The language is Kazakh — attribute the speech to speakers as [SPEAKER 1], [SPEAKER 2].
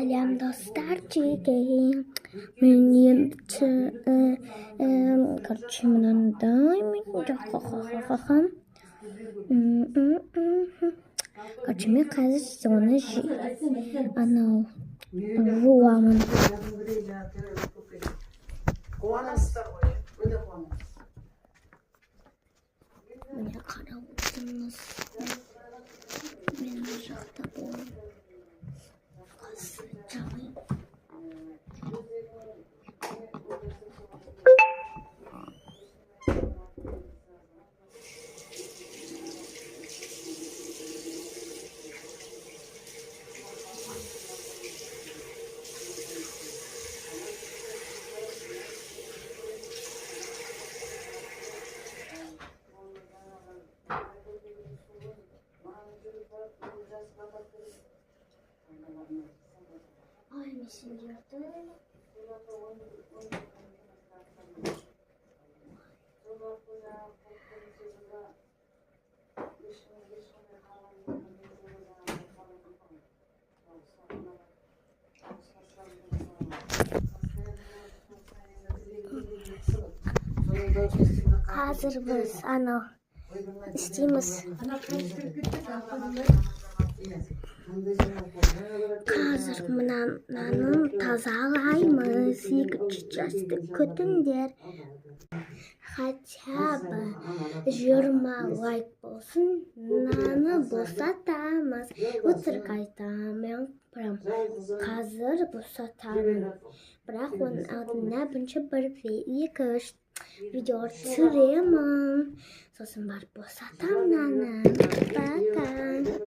[SPEAKER 1] Салям достар чигийн миний короче мынандай жоохон короче мен қазір соны анау жуамын. Міне қарап отырсаңыз мен мына жақта боламын. Ай, мессенджерді. Қазір біз анау істейміз. Қазір мынаны тазалаймыз. Екінші частты күтіңдер. Хотя бы 20 лайк болсын, мынаны босатамыз. Өтірік айтамын, прям қазір босатамын. Бірақ оның алдында бірінші 1-2-3 видео түсіремін. Сосын барып босатамын мынаны. Пока.